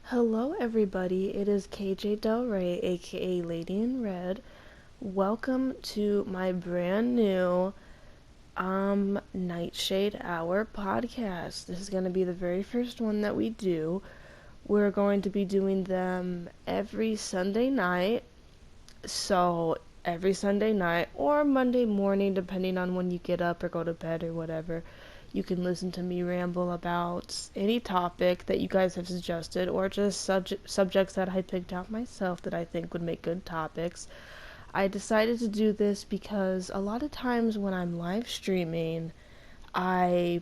Hello, everybody. It is KJ Del Rey, aka Lady in Red. Welcome to my brand new Nightshade Hour podcast. This is going to be the very first one that we do. We're going to be doing them every Sunday night. So, every Sunday night or Monday morning, depending on when you get up or go to bed or whatever. You can listen to me ramble about any topic that you guys have suggested or just subjects that I picked out myself that I think would make good topics. I decided to do this because a lot of times when I'm live streaming, I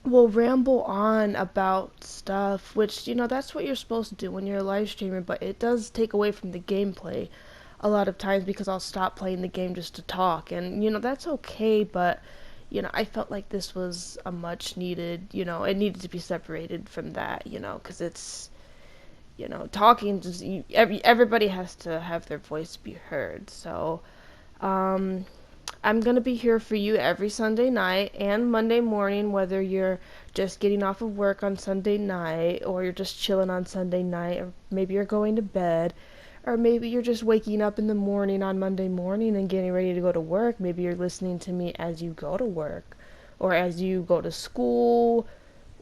will ramble on about stuff, which, that's what you're supposed to do when you're a live streamer, but it does take away from the gameplay a lot of times because I'll stop playing the game just to talk. And, that's okay, but, I felt like this was a much needed, it needed to be separated from that, because it's, talking, just, everybody has to have their voice be heard. So, um, I'm going to be here for you every Sunday night and Monday morning, whether you're just getting off of work on Sunday night, or you're just chilling on Sunday night, or maybe you're going to bed, or maybe you're just waking up in the morning on Monday morning and getting ready to go to work. Maybe you're listening to me as you go to work, or as you go to school,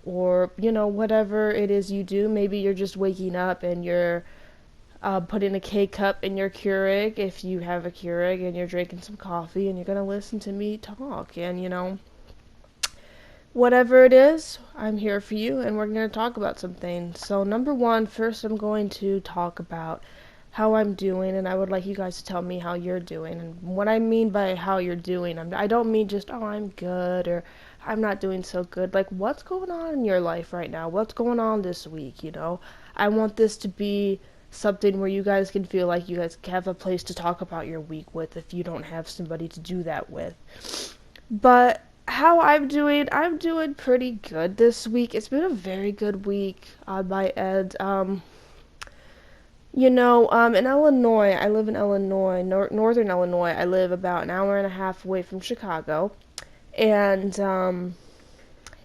or, whatever it is you do. Maybe you're just waking up and you're putting a K cup in your Keurig, if you have a Keurig, and you're drinking some coffee, and you're going to listen to me talk. And, whatever it is, I'm here for you, and we're going to talk about some things. So, number one, first I'm going to talk about how I'm doing, and I would like you guys to tell me how you're doing. And what I mean by how you're doing, I don't mean just, oh, I'm good, or I'm not doing so good. Like, what's going on in your life right now? What's going on this week, I want this to be something where you guys can feel like you guys have a place to talk about your week with if you don't have somebody to do that with. But how I'm doing pretty good this week. It's been a very good week on my end. In Illinois, I live in Illinois, northern Illinois. I live about an hour and a half away from Chicago. And,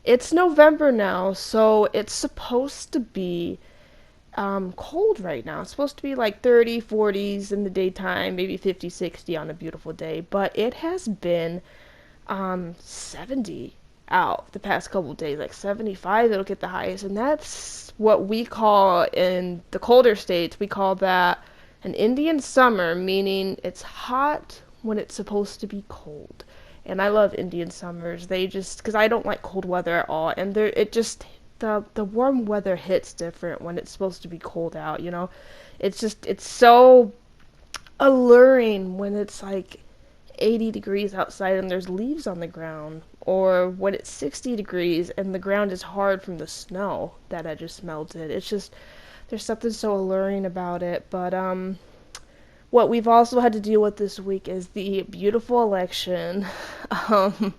it's November now, so it's supposed to be, cold right now. It's supposed to be like 30, 40s in the daytime, maybe 50, 60 on a beautiful day. But it has been, 70 out the past couple of days, like 75. It'll get the highest, and that's what we call, in the colder states, we call that an Indian summer, meaning it's hot when it's supposed to be cold. And I love Indian summers. They just, because I don't like cold weather at all, and the warm weather hits different when it's supposed to be cold out. It's so alluring when it's like 80 degrees outside and there's leaves on the ground, or when it's 60 degrees and the ground is hard from the snow that I just melted. It's just, there's something so alluring about it. But what we've also had to deal with this week is the beautiful election. um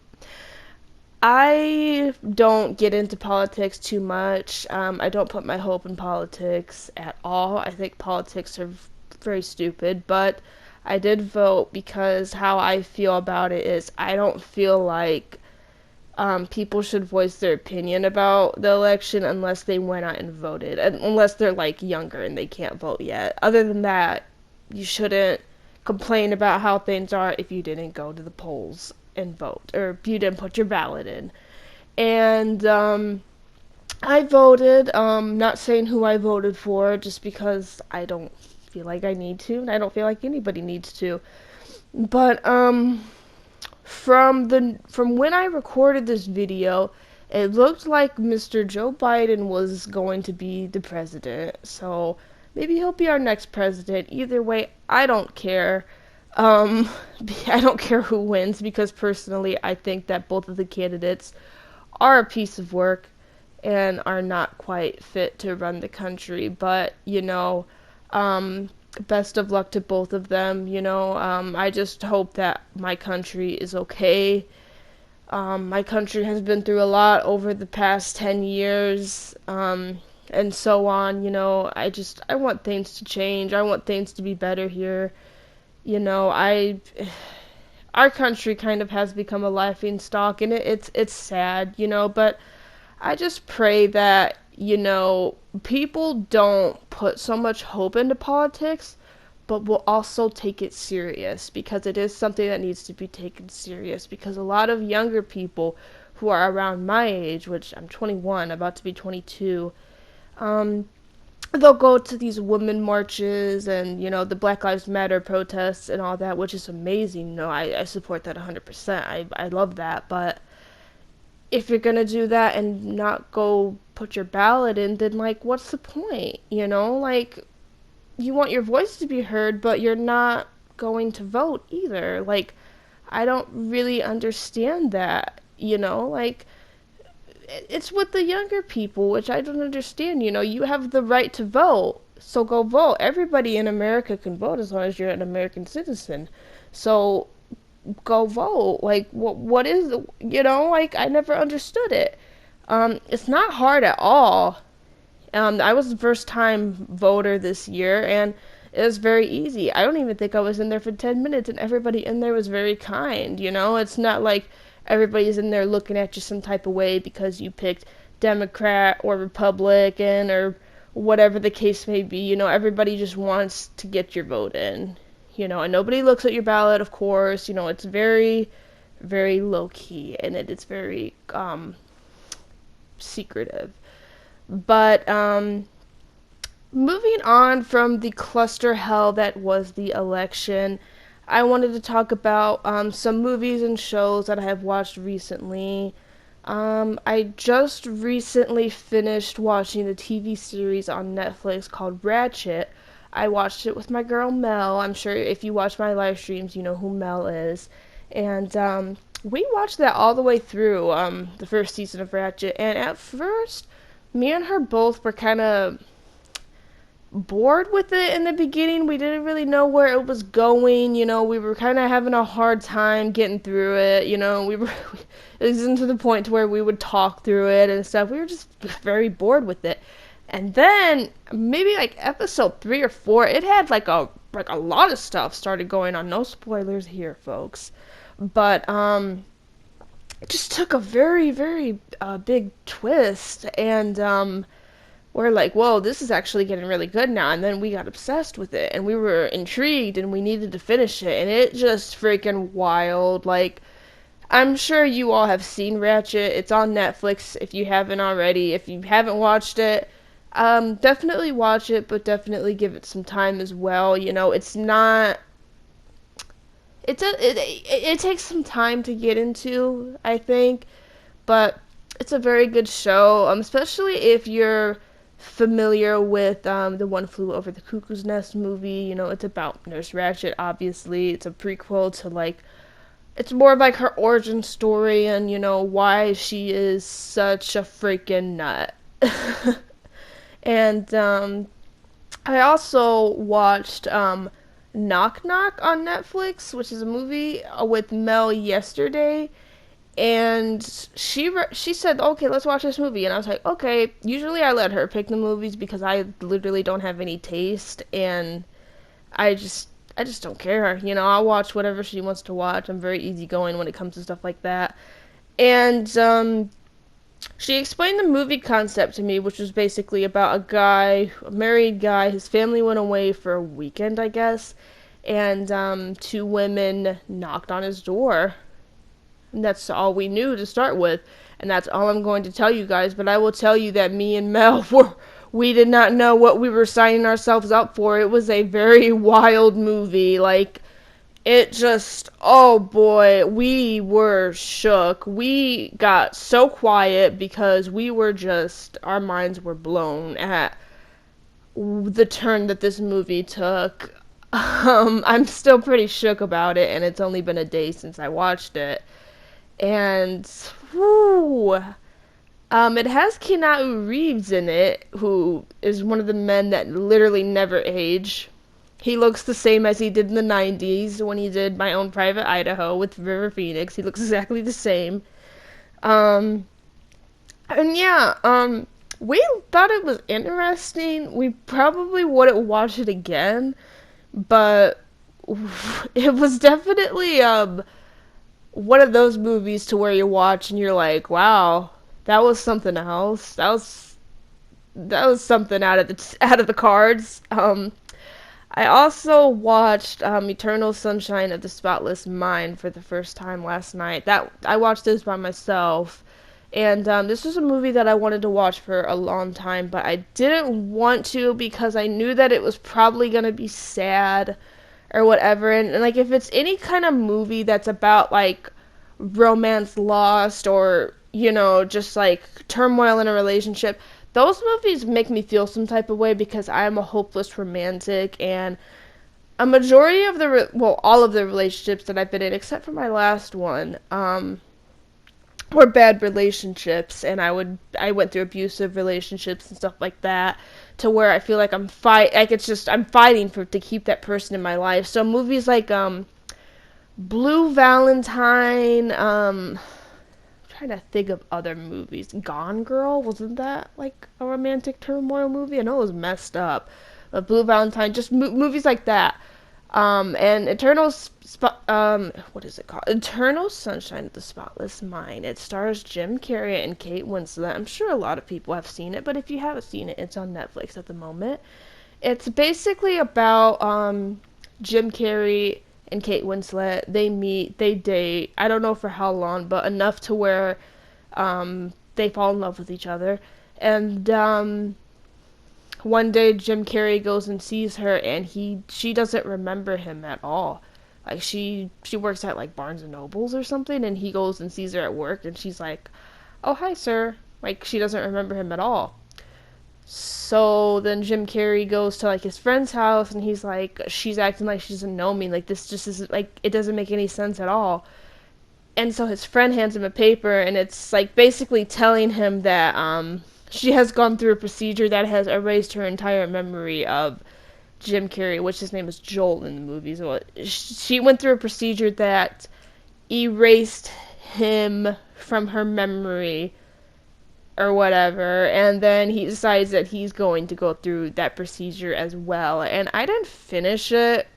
I don't get into politics too much. I don't put my hope in politics at all. I think politics are very stupid, but I did vote because how I feel about it is I don't feel like people should voice their opinion about the election unless they went out and voted, unless they're like younger and they can't vote yet. Other than that, you shouldn't complain about how things are if you didn't go to the polls and vote, or if you didn't put your ballot in. And I voted, not saying who I voted for, just because I don't feel like I need to, and I don't feel like anybody needs to. But from when I recorded this video, it looked like Mr. Joe Biden was going to be the president. So maybe he'll be our next president. Either way, I don't care. Um, I don't care who wins, because personally I think that both of the candidates are a piece of work and are not quite fit to run the country. But, um, best of luck to both of them. I just hope that my country is okay. My country has been through a lot over the past 10 years, and so on. I want things to change. I want things to be better here. I Our country kind of has become a laughing stock, and it's sad, but I just pray that, people don't put so much hope into politics, but will also take it serious because it is something that needs to be taken serious. Because a lot of younger people who are around my age, which I'm 21, about to be 22, um, they'll go to these women marches and the Black Lives Matter protests and all that, which is amazing. I support that 100%. I love that. But if you're gonna do that and not go put your ballot in, then like what's the point? Like you want your voice to be heard, but you're not going to vote either. Like I don't really understand that. Like it's with the younger people, which I don't understand. You have the right to vote, so go vote. Everybody in America can vote as long as you're an American citizen. So go vote. Like what is like I never understood it. It's not hard at all. I was the first time voter this year, and it was very easy. I don't even think I was in there for 10 minutes, and everybody in there was very kind. It's not like everybody's in there looking at you some type of way because you picked Democrat or Republican or whatever the case may be. Everybody just wants to get your vote in. And nobody looks at your ballot, of course. It's very, very low key, and it's very secretive. But moving on from the cluster hell that was the election, I wanted to talk about some movies and shows that I have watched recently. I just recently finished watching the TV series on Netflix called Ratchet. I watched it with my girl Mel. I'm sure if you watch my live streams, you know who Mel is. And we watched that all the way through the first season of Ratchet. And at first, me and her both were kind of bored with it in the beginning. We didn't really know where it was going. We were kind of having a hard time getting through it. It was into the point to where we would talk through it and stuff. We were just very bored with it. And then maybe like episode 3 or 4, it had like a lot of stuff started going on. No spoilers here, folks. But it just took a very, very big twist, and we're like, whoa, this is actually getting really good now. And then we got obsessed with it, and we were intrigued, and we needed to finish it, and it just freaking wild. Like, I'm sure you all have seen Ratchet. It's on Netflix if you haven't already. If you haven't watched it, definitely watch it, but definitely give it some time as well. It's not. It takes some time to get into, I think, but it's a very good show, especially if you're familiar with the One Flew Over the Cuckoo's Nest movie. It's about Nurse Ratched, obviously. It's a prequel to, like, it's more of like her origin story and, why she is such a freaking nut. And I also watched Knock Knock on Netflix, which is a movie with Mel yesterday, and she said, "Okay, let's watch this movie." And I was like, "Okay." Usually I let her pick the movies because I literally don't have any taste, and I just don't care. I'll watch whatever she wants to watch. I'm very easygoing when it comes to stuff like that. And she explained the movie concept to me, which was basically about a married guy. His family went away for a weekend, I guess, and 2 women knocked on his door. And that's all we knew to start with, and that's all I'm going to tell you guys. But I will tell you that me and Mel we did not know what we were signing ourselves up for. It was a very wild movie. Like, it just, oh boy, we were shook. We got so quiet because we were just, our minds were blown at the turn that this movie took. I'm still pretty shook about it, and it's only been a day since I watched it. And, whoo, it has Keanu Reeves in it, who is one of the men that literally never age. He looks the same as he did in the 90s when he did My Own Private Idaho with River Phoenix. He looks exactly the same. And yeah, we thought it was interesting. We probably wouldn't watch it again, but it was definitely, one of those movies to where you watch and you're like, wow, that was something else. that was something out of the cards. I also watched Eternal Sunshine of the Spotless Mind for the first time last night. That I watched this by myself, and this was a movie that I wanted to watch for a long time, but I didn't want to because I knew that it was probably gonna be sad or whatever. And like if it's any kind of movie that's about like romance lost or just like turmoil in a relationship, those movies make me feel some type of way because I am a hopeless romantic, and a majority of all of the relationships that I've been in, except for my last one, were bad relationships, and I went through abusive relationships and stuff like that, to where I feel like I'm fighting to keep that person in my life. So movies like Blue Valentine, trying to think of other movies. Gone Girl, wasn't that like a romantic turmoil movie? I know it was messed up, but Blue Valentine, just movies like that. And what is it called? Eternal Sunshine of the Spotless Mind. It stars Jim Carrey and Kate Winslet. I'm sure a lot of people have seen it, but if you haven't seen it, it's on Netflix at the moment. It's basically about Jim Carrey and Kate Winslet. They meet, they date. I don't know for how long, but enough to where they fall in love with each other. And one day Jim Carrey goes and sees her, and she doesn't remember him at all. Like she works at like Barnes and Nobles or something, and he goes and sees her at work, and she's like, "Oh, hi, sir." Like she doesn't remember him at all. So then Jim Carrey goes to like his friend's house, and he's like, she's acting like she doesn't know me. Like this just isn't, like, it doesn't make any sense at all. And so his friend hands him a paper, and it's like basically telling him that she has gone through a procedure that has erased her entire memory of Jim Carrey, which his name is Joel in the movies. So she went through a procedure that erased him from her memory or whatever, and then he decides that he's going to go through that procedure as well. And I didn't finish it.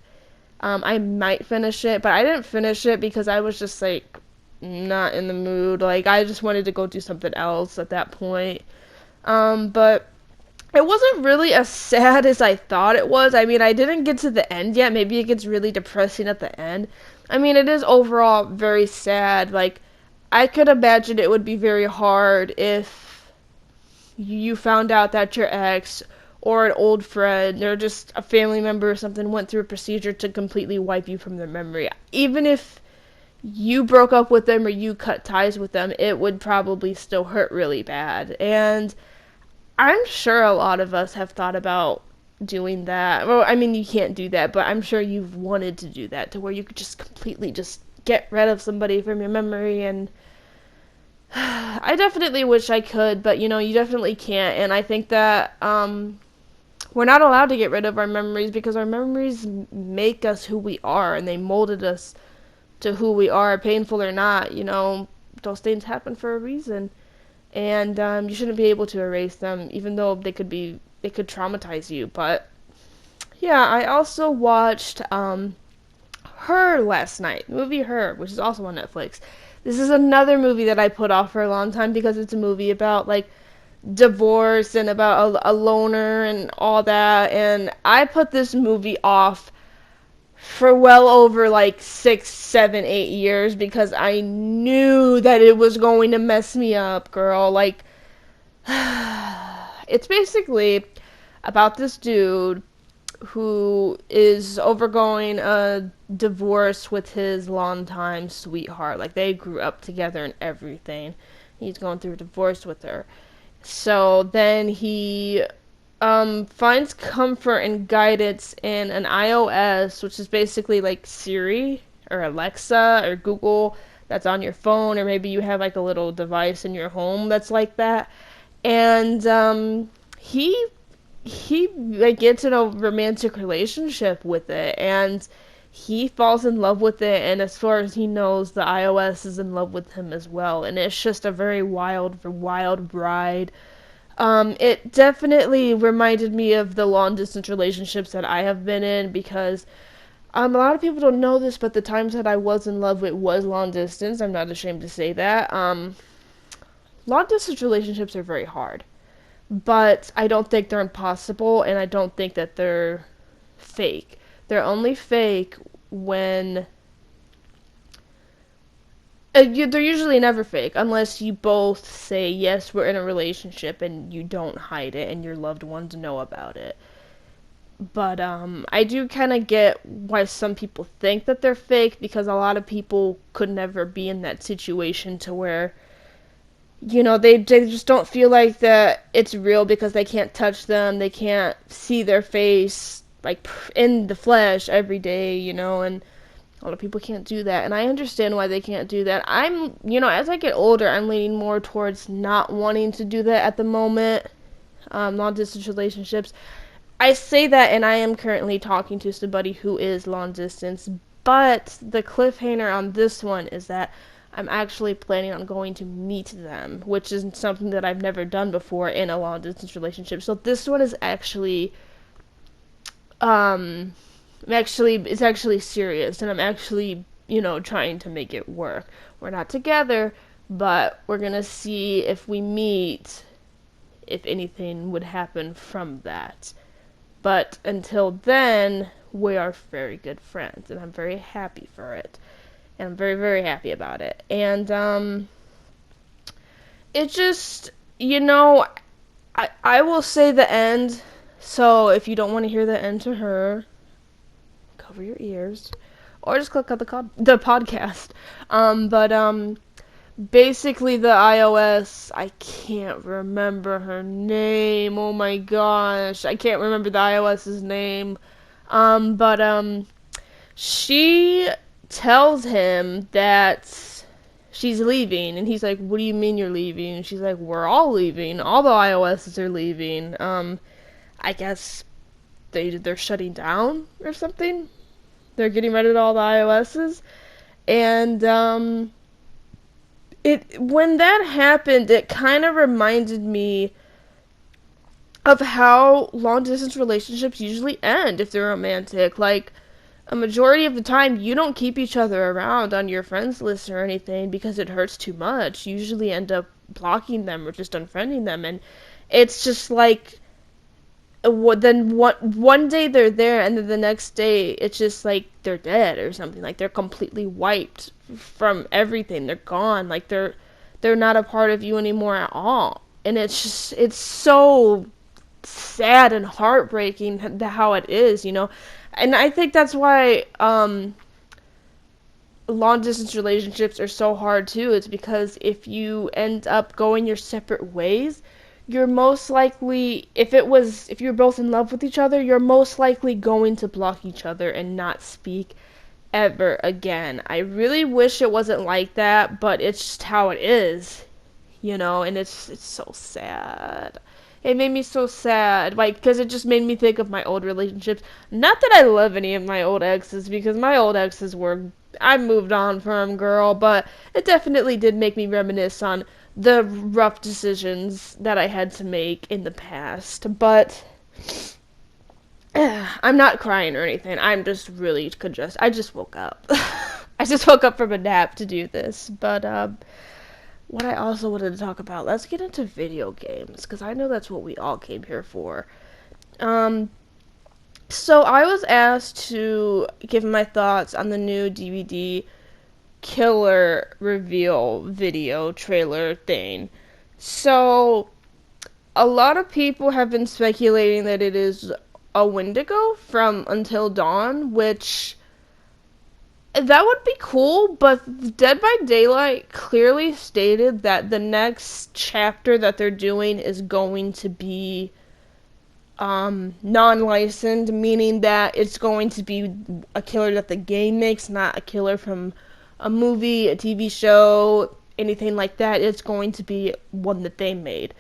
I might finish it, but I didn't finish it because I was just like not in the mood. Like I just wanted to go do something else at that point. But it wasn't really as sad as I thought it was. I mean, I didn't get to the end yet. Maybe it gets really depressing at the end. I mean, it is overall very sad. Like I could imagine it would be very hard if you found out that your ex or an old friend or just a family member or something went through a procedure to completely wipe you from their memory. Even if you broke up with them or you cut ties with them, it would probably still hurt really bad. And I'm sure a lot of us have thought about doing that. Well, I mean, you can't do that, but I'm sure you've wanted to do that, to where you could just completely just get rid of somebody from your memory. And I definitely wish I could, but you definitely can't. And I think that we're not allowed to get rid of our memories because our memories make us who we are, and they molded us to who we are, painful or not. Those things happen for a reason, and you shouldn't be able to erase them, even though they could traumatize you. But yeah, I also watched Her last night, the movie Her, which is also on Netflix. This is another movie that I put off for a long time because it's a movie about like divorce and about a loner and all that, and I put this movie off for well over like 6, 7, 8 years because I knew that it was going to mess me up, girl. Like, it's basically about this dude who is overgoing a divorce with his longtime sweetheart. Like, they grew up together and everything. He's going through a divorce with her. So then he finds comfort and guidance in an iOS, which is basically like Siri or Alexa or Google that's on your phone, or maybe you have like a little device in your home that's like that. And he like gets in a romantic relationship with it, and he falls in love with it, and as far as he knows, the iOS is in love with him as well, and it's just a very wild ride. It definitely reminded me of the long distance relationships that I have been in because a lot of people don't know this, but the times that I was in love with was long distance. I'm not ashamed to say that. Long distance relationships are very hard. but I don't think they're impossible, and I don't think that they're fake. They're only fake when they're usually never fake unless you both say yes, we're in a relationship, and you don't hide it and your loved ones know about it. But I do kind of get why some people think that they're fake, because a lot of people could never be in that situation to where, they just don't feel like that it's real because they can't touch them, they can't see their face like in the flesh every day, and a lot of people can't do that, and I understand why they can't do that. As I get older, I'm leaning more towards not wanting to do that at the moment. Long distance relationships. I say that, and I am currently talking to somebody who is long distance, but the cliffhanger on this one is that I'm actually planning on going to meet them, which is something that I've never done before in a long distance relationship. So this one is actually, um, it's actually serious, and I'm actually, trying to make it work. We're not together, but we're gonna see if we meet, if anything would happen from that. But until then, we are very good friends, and I'm very happy for it. And I'm very, very happy about it. And, it just, I will say the end. So if you don't want to hear the end to her, cover your ears. Or just click on the podcast. But basically the iOS, I can't remember her name. Oh my gosh. I can't remember the iOS's name. But she tells him that she's leaving, and he's like, "What do you mean you're leaving?" And she's like, "We're all leaving. All the iOSs are leaving. I guess they're shutting down or something. They're getting rid of all the iOSs." And it when that happened, it kind of reminded me of how long distance relationships usually end if they're romantic. Like, a majority of the time, you don't keep each other around on your friends list or anything because it hurts too much. You usually end up blocking them or just unfriending them, and it's just like, then one day they're there, and then the next day it's just like they're dead or something. Like, they're completely wiped from everything. They're gone. Like, they're not a part of you anymore at all. And it's so sad and heartbreaking how it is, And I think that's why long distance relationships are so hard too. It's because if you end up going your separate ways, you're most likely, if you're both in love with each other, you're most likely going to block each other and not speak ever again. I really wish it wasn't like that, but it's just how it is, and it's so sad. It made me so sad, like, because it just made me think of my old relationships. Not that I love any of my old exes, because my old exes I moved on from, girl, but it definitely did make me reminisce on the rough decisions that I had to make in the past. But I'm not crying or anything. I'm just really congested. I just woke up. I just woke up from a nap to do this. But what I also wanted to talk about, let's get into video games, because I know that's what we all came here for. So I was asked to give my thoughts on the new DVD killer reveal video trailer thing. So a lot of people have been speculating that it is a Wendigo from Until Dawn, which that would be cool, but Dead by Daylight clearly stated that the next chapter that they're doing is going to be non-licensed, meaning that it's going to be a killer that the game makes, not a killer from a movie, a TV show, anything like that. It's going to be one that they made.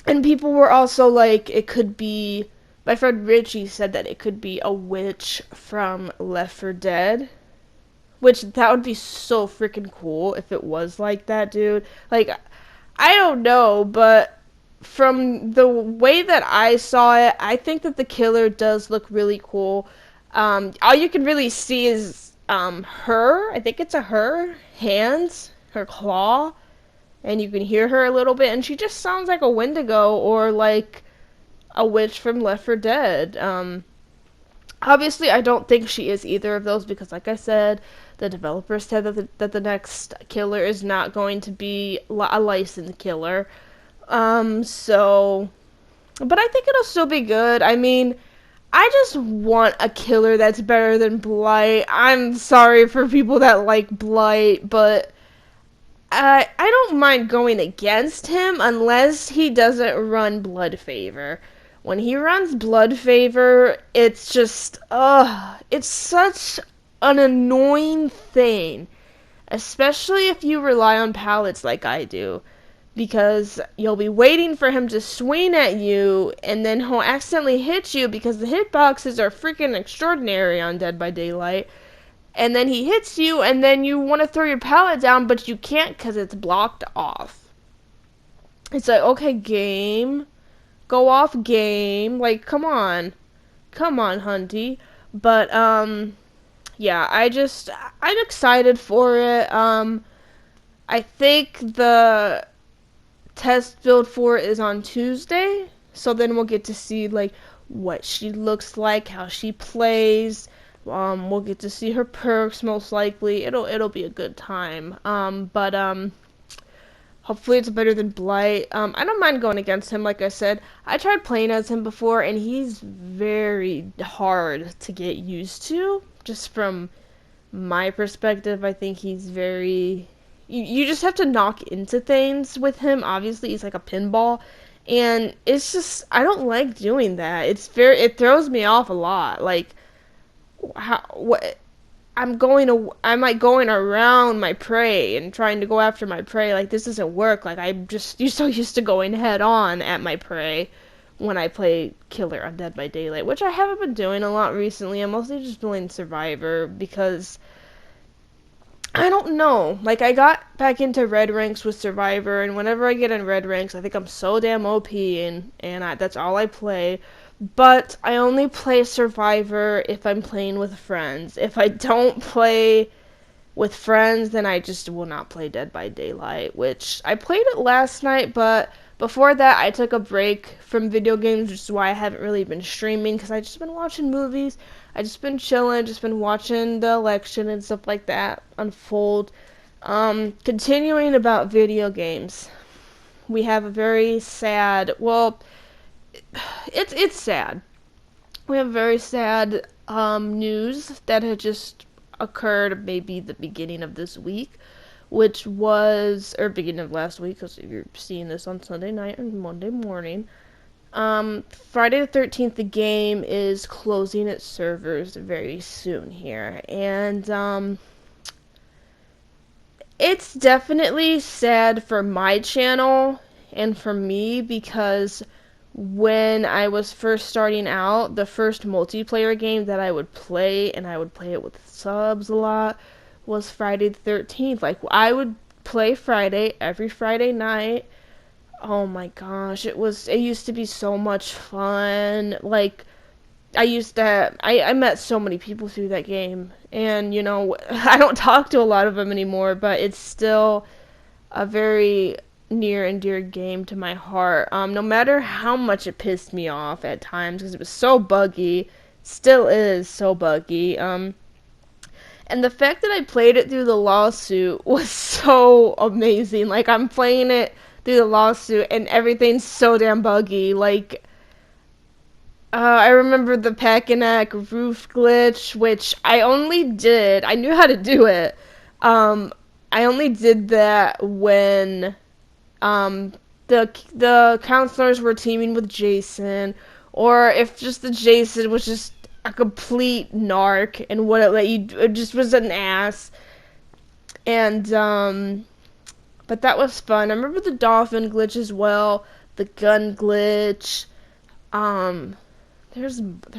And people were also like, it could be, my friend Richie said that it could be a witch from Left 4 Dead, which that would be so freaking cool if it was like that, dude. Like, I don't know, but from the way that I saw it, I think that the killer does look really cool. All you can really see is her, I think it's her hands, her claw, and you can hear her a little bit, and she just sounds like a Wendigo or like a witch from Left 4 Dead. Obviously, I don't think she is either of those because, like I said, the developers said that the next killer is not going to be a licensed killer. So, but I think it'll still be good. I mean, I just want a killer that's better than Blight. I'm sorry for people that like Blight, but I don't mind going against him unless he doesn't run Blood Favor. When he runs Blood Favor, it's just, it's such an annoying thing. Especially if you rely on pallets like I do. Because you'll be waiting for him to swing at you, and then he'll accidentally hit you because the hitboxes are freaking extraordinary on Dead by Daylight. And then he hits you, and then you want to throw your pallet down, but you can't because it's blocked off. It's like, okay, game. Go off, game. Like, come on. Come on, Hunty. But, yeah, I'm excited for it. I think the test build for it is on Tuesday, so then we'll get to see, like, what she looks like, how she plays. We'll get to see her perks most likely. It'll be a good time. But hopefully it's better than Blight. I don't mind going against him. Like I said, I tried playing as him before, and he's very hard to get used to. Just from my perspective, I think he's very. You just have to knock into things with him. Obviously, he's like a pinball, and it's just I don't like doing that. It throws me off a lot. Like what I'm like going around my prey and trying to go after my prey. Like this doesn't work. Like you're so used to going head on at my prey when I play Killer on Dead by Daylight, which I haven't been doing a lot recently. I'm mostly just playing Survivor because I don't know. Like I got back into red ranks with Survivor, and whenever I get in red ranks, I think I'm so damn OP, and that's all I play. But I only play Survivor if I'm playing with friends. If I don't play with friends, then I just will not play Dead by Daylight, which I played it last night, but before that I took a break from video games, which is why I haven't really been streaming, because I just been watching movies. I just been chilling, just been watching the election and stuff like that unfold. Continuing about video games, we have a very sad, well, it's sad. We have very sad news that had just occurred maybe the beginning of this week, which was, or beginning of last week, because if you're seeing this on Sunday night or Monday morning, Friday the 13th, the game is closing its servers very soon here, and it's definitely sad for my channel and for me because when I was first starting out, the first multiplayer game that I would play, and I would play it with subs a lot, was Friday the 13th. Like, I would play Friday every Friday night. Oh my gosh, it used to be so much fun. Like, I met so many people through that game, and, you know, I don't talk to a lot of them anymore, but it's still a very near and dear game to my heart. No matter how much it pissed me off at times because it was so buggy, still is so buggy. And the fact that I played it through the lawsuit was so amazing. Like I'm playing it through the lawsuit and everything's so damn buggy. Like I remember the Packanack roof glitch, which I knew how to do it. I only did that when the counselors were teaming with Jason, or if just the Jason was just a complete narc and wouldn't let you, it just was an ass. And but that was fun. I remember the dolphin glitch as well, the gun glitch. There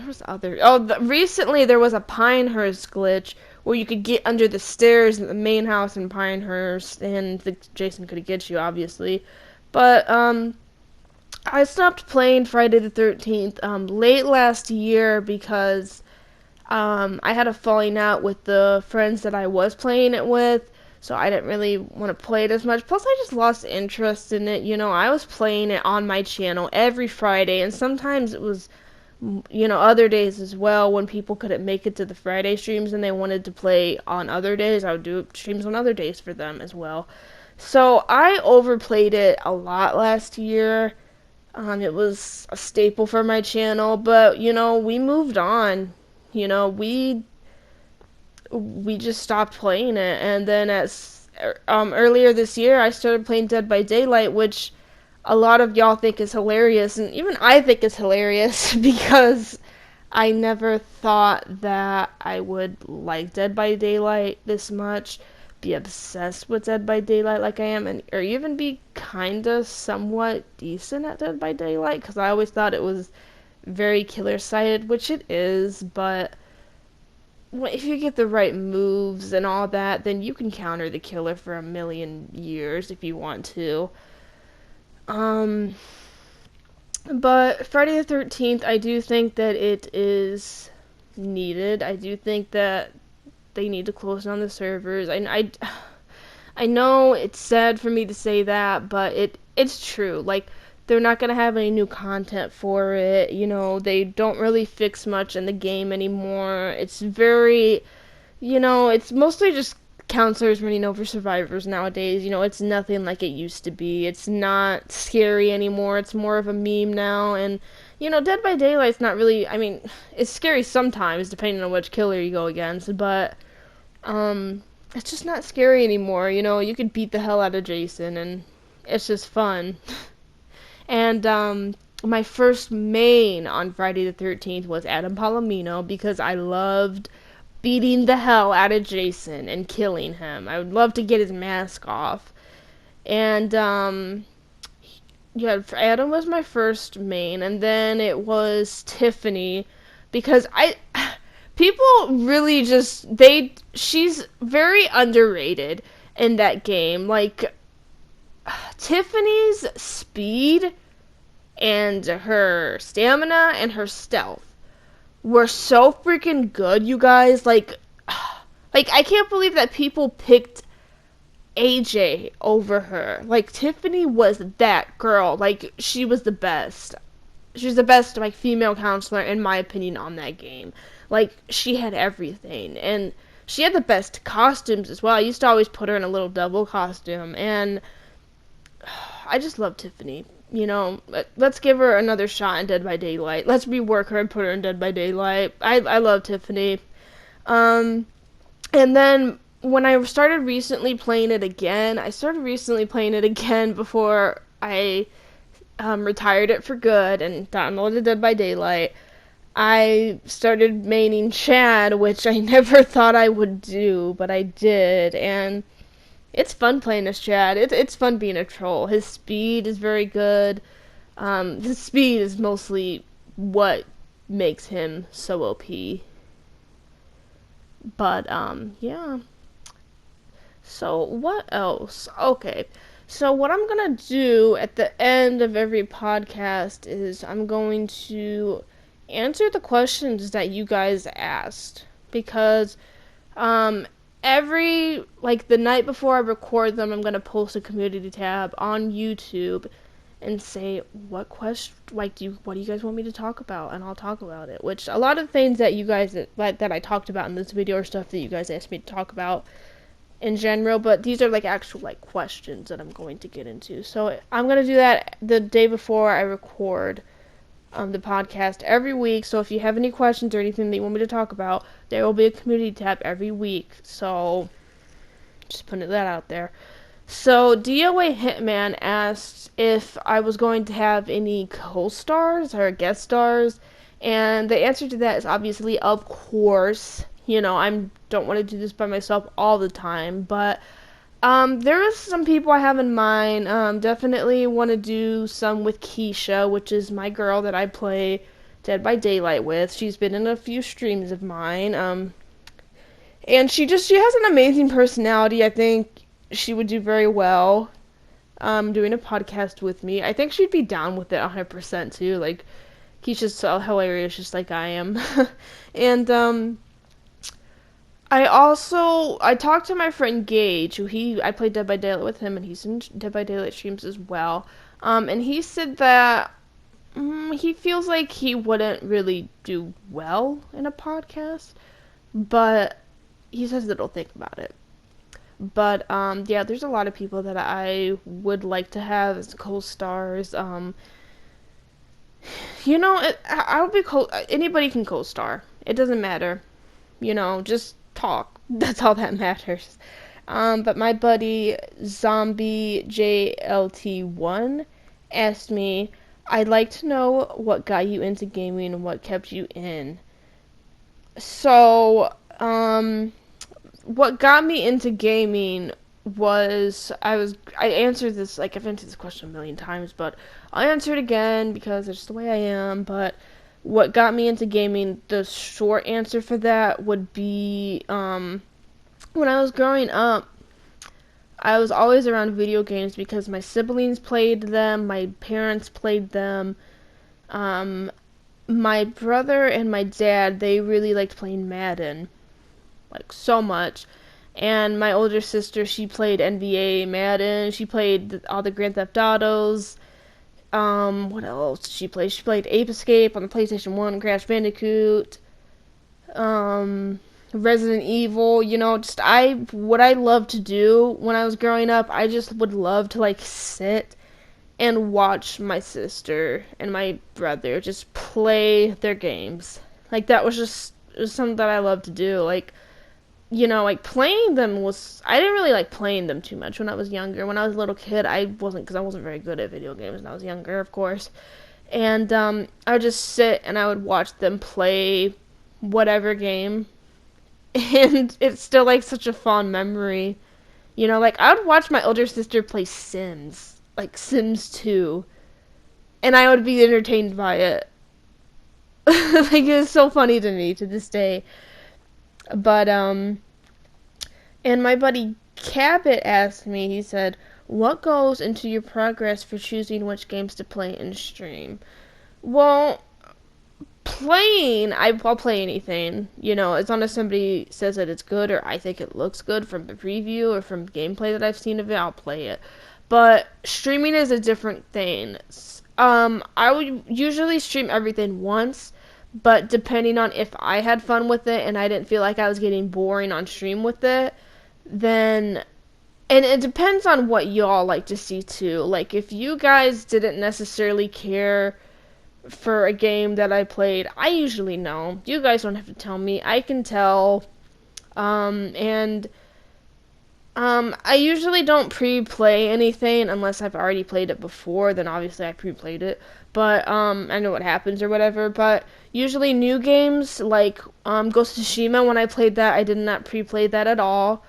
was other. Recently there was a Pinehurst glitch where you could get under the stairs in the main house in Pinehurst, and Jason could get you, obviously. But I stopped playing Friday the 13th late last year because I had a falling out with the friends that I was playing it with. so I didn't really want to play it as much. Plus, I just lost interest in it. I was playing it on my channel every Friday, and sometimes it was, other days as well when people couldn't make it to the Friday streams and they wanted to play on other days. I would do streams on other days for them as well. So I overplayed it a lot last year. It was a staple for my channel, but we moved on. We just stopped playing it, and then earlier this year I started playing Dead by Daylight, which a lot of y'all think is hilarious, and even I think it's hilarious because I never thought that I would like Dead by Daylight this much, be obsessed with Dead by Daylight like I am, or even be kinda somewhat decent at Dead by Daylight, because I always thought it was very killer-sided, which it is, but if you get the right moves and all that, then you can counter the killer for a million years if you want to. Um, but Friday the 13th, I do think that it is needed. I do think that they need to close down the servers. I know it's sad for me to say that, but it's true. Like, they're not going to have any new content for it. They don't really fix much in the game anymore. It's very, it's mostly just counselors running over survivors nowadays. It's nothing like it used to be. It's not scary anymore. It's more of a meme now. And, Dead by Daylight's not really, I mean, it's scary sometimes, depending on which killer you go against, but, it's just not scary anymore. You could beat the hell out of Jason, and it's just fun. And my first main on Friday the 13th was Adam Palomino because I loved beating the hell out of Jason and killing him. I would love to get his mask off. And yeah, Adam was my first main, and then it was Tiffany because people really just she's very underrated in that game. Like, Tiffany's speed and her stamina and her stealth were so freaking good, you guys. Like I can't believe that people picked AJ over her. Like, Tiffany was that girl. Like, she was the best. She was the best, like, female counselor, in my opinion, on that game. Like, she had everything. And she had the best costumes as well. I used to always put her in a little double costume. And I just love Tiffany. Let's give her another shot in Dead by Daylight. Let's rework her and put her in Dead by Daylight. I love Tiffany. And then when I started recently playing it again, before I retired it for good and downloaded Dead by Daylight. I started maining Chad, which I never thought I would do, but I did, and it's fun playing as Chad. It's fun being a troll. His speed is very good. His speed is mostly what makes him so OP. But, yeah. So, what else? Okay. So, what I'm gonna do at the end of every podcast is I'm going to answer the questions that you guys asked. Because, the night before I record them, I'm gonna post a community tab on YouTube and say, what do you guys want me to talk about? And I'll talk about it. Which, a lot of things that you guys, that I talked about in this video are stuff that you guys asked me to talk about in general, but these are, actual, questions that I'm going to get into. So, I'm gonna do that the day before I record the podcast every week. So if you have any questions or anything that you want me to talk about, there will be a community tab every week. So just putting that out there. So DOA Hitman asked if I was going to have any co-stars or guest stars, and the answer to that is obviously of course. I don't want to do this by myself all the time, but there is some people I have in mind. Definitely want to do some with Keisha, which is my girl that I play Dead by Daylight with. She's been in a few streams of mine. And she has an amazing personality. I think she would do very well doing a podcast with me. I think she'd be down with it 100% too. Like, Keisha's so hilarious, just like I am. And I talked to my friend Gage, I played Dead by Daylight with him, and he's in Dead by Daylight streams as well. And he said that he feels like he wouldn't really do well in a podcast, but he says that he'll think about it. But yeah, there's a lot of people that I would like to have as co-stars. I would be anybody can co-star. It doesn't matter. Just talk. That's all that matters. But my buddy Zombie JLT1 asked me, I'd like to know what got you into gaming and what kept you in. So, what got me into gaming was I answered this, like, I've answered this question a million times, but I'll answer it again because it's just the way I am. But what got me into gaming, the short answer for that would be when I was growing up, I was always around video games because my siblings played them, my parents played them. Um, my brother and my dad, they really liked playing Madden, like so much. And my older sister, she played NBA, Madden. She played all the Grand Theft Autos. What else did she play? She played Ape Escape on the PlayStation 1, Crash Bandicoot, Resident Evil. Just what I loved to do when I was growing up, I just would love to like sit and watch my sister and my brother just play their games. Like that was just it was something that I loved to do. Like playing them was I didn't really like playing them too much when I was younger. When I was a little kid, I wasn't because I wasn't very good at video games when I was younger, of course. And I would just sit and I would watch them play whatever game, and it's still like such a fond memory. Like I would watch my older sister play Sims, like Sims 2, and I would be entertained by it. Like it's so funny to me to this day. But and my buddy Cabot asked me, he said, what goes into your progress for choosing which games to play and stream? Well, I'll play anything. As long as somebody says that it's good or I think it looks good from the preview or from gameplay that I've seen of it, I'll play it. But streaming is a different thing. I would usually stream everything once, but depending on if I had fun with it and I didn't feel like I was getting boring on stream with it, then and it depends on what y'all like to see too. Like if you guys didn't necessarily care for a game that I played, I usually know. You guys don't have to tell me. I can tell. And I usually don't pre-play anything unless I've already played it before. Then obviously I pre-played it, but I know what happens or whatever. But usually new games like Ghost of Tsushima, when I played that, I did not pre-play that at all.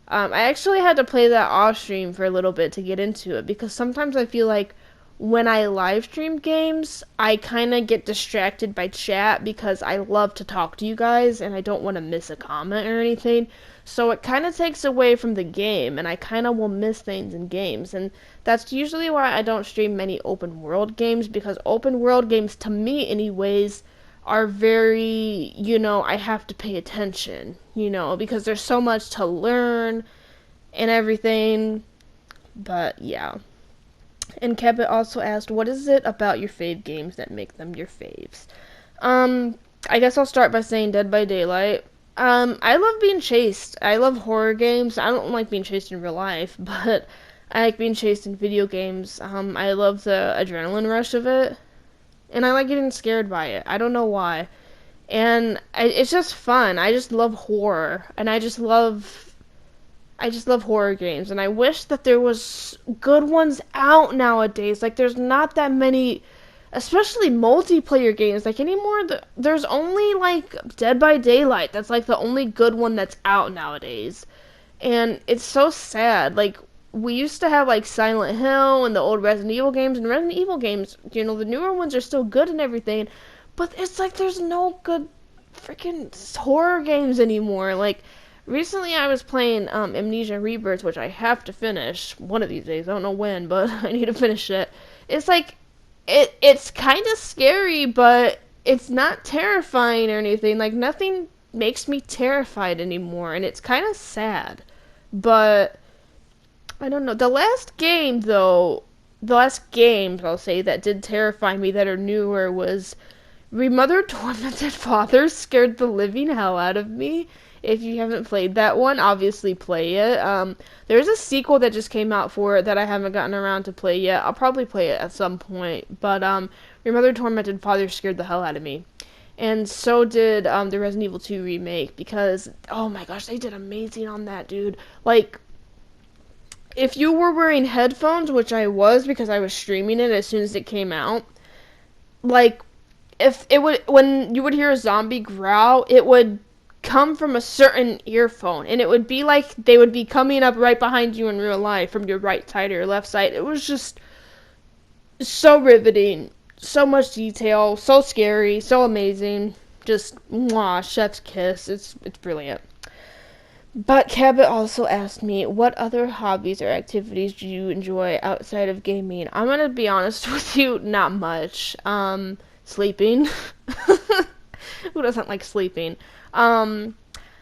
I actually had to play that off stream for a little bit to get into it because sometimes I feel like when I live stream games, I kind of get distracted by chat because I love to talk to you guys and I don't want to miss a comment or anything. So it kind of takes away from the game and I kind of will miss things in games. And that's usually why I don't stream many open world games because open world games, to me anyways, are very, I have to pay attention, because there's so much to learn and everything. But yeah. And Kevin also asked, what is it about your fave games that make them your faves? I guess I'll start by saying Dead by Daylight. I love being chased. I love horror games. I don't like being chased in real life, but I like being chased in video games. I love the adrenaline rush of it. And I like getting scared by it. I don't know why. And it's just fun. I just love horror. And I just love horror games, and I wish that there was good ones out nowadays. Like there's not that many, especially multiplayer games. Like anymore, there's only like Dead by Daylight. That's like the only good one that's out nowadays, and it's so sad. Like we used to have like Silent Hill and the old Resident Evil games, and Resident Evil games, the newer ones are still good and everything, but it's like there's no good freaking horror games anymore. Like recently, I was playing Amnesia Rebirth, which I have to finish one of these days. I don't know when, but I need to finish it. It's like it's kind of scary, but it's not terrifying or anything. Like nothing makes me terrified anymore, and it's kind of sad. But I don't know. The last games I'll say that did terrify me that are newer was Remother Tormented Father scared the living hell out of me. If you haven't played that one, obviously play it. There's a sequel that just came out for it that I haven't gotten around to play yet. I'll probably play it at some point. But Remother Tormented Father scared the hell out of me. And so did the Resident Evil 2 remake because, oh my gosh, they did amazing on that, dude. Like, if you were wearing headphones, which I was because I was streaming it as soon as it came out, like, if it would, when you would hear a zombie growl, it would come from a certain earphone, and it would be like they would be coming up right behind you in real life from your right side or your left side. It was just so riveting, so much detail, so scary, so amazing. Just mwah, chef's kiss. It's brilliant. But Cabot also asked me, what other hobbies or activities do you enjoy outside of gaming? I'm gonna be honest with you, not much. Sleeping. Who doesn't like sleeping? Um,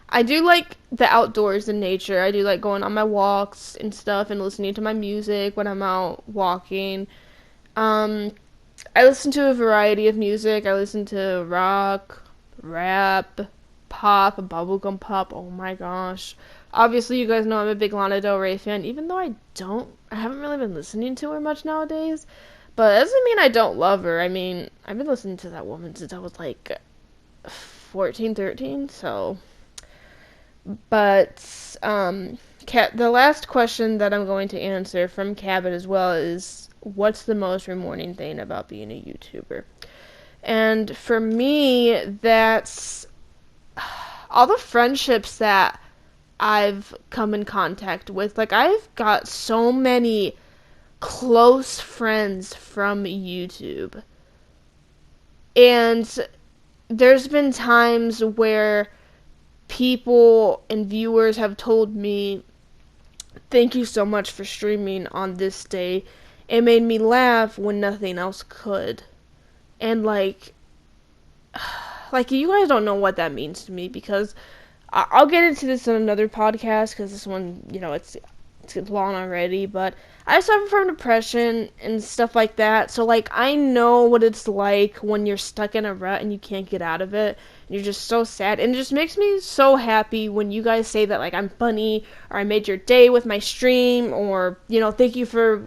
I do like the outdoors and nature. I do like going on my walks and stuff and listening to my music when I'm out walking. Um, I listen to a variety of music. I listen to rock, rap, pop, bubblegum pop. Oh my gosh. Obviously, you guys know I'm a big Lana Del Rey fan, even though I haven't really been listening to her much nowadays. But that doesn't mean I don't love her. I mean, I've been listening to that woman since I was like 14, 13, so. But, the last question that I'm going to answer from Cabot as well is, what's the most rewarding thing about being a YouTuber? And for me, that's all the friendships that I've come in contact with. Like, I've got so many close friends from YouTube. And there's been times where people and viewers have told me, thank you so much for streaming on this day. It made me laugh when nothing else could. And like you guys don't know what that means to me because I'll get into this in another podcast because this one, it's long already, but I suffer from depression and stuff like that, so like I know what it's like when you're stuck in a rut and you can't get out of it, and you're just so sad, and it just makes me so happy when you guys say that like I'm funny, or I made your day with my stream, or thank you for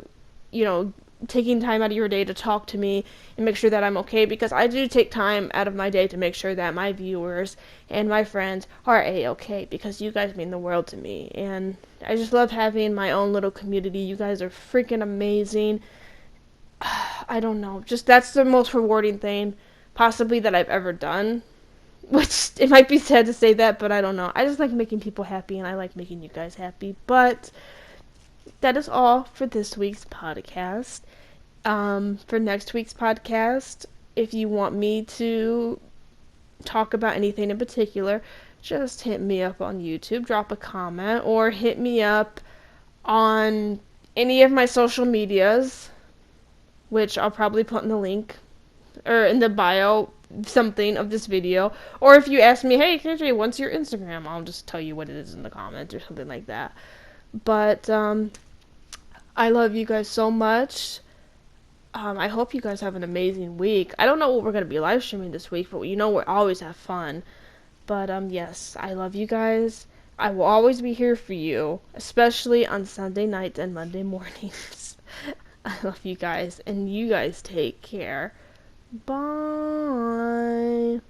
taking time out of your day to talk to me and make sure that I'm okay, because I do take time out of my day to make sure that my viewers and my friends are a-okay, because you guys mean the world to me, and I just love having my own little community. You guys are freaking amazing. I don't know, just that's the most rewarding thing possibly that I've ever done, which it might be sad to say that, but I don't know. I just like making people happy, and I like making you guys happy. But that is all for this week's podcast. For next week's podcast, if you want me to talk about anything in particular, just hit me up on YouTube, drop a comment, or hit me up on any of my social medias, which I'll probably put in the link, or in the bio, something of this video. Or if you ask me, hey, KJ, what's your Instagram? I'll just tell you what it is in the comments or something like that. But, I love you guys so much. I hope you guys have an amazing week. I don't know what we're going to be live streaming this week, but we always have fun. But, yes, I love you guys. I will always be here for you, especially on Sunday nights and Monday mornings. I love you guys, and you guys take care. Bye.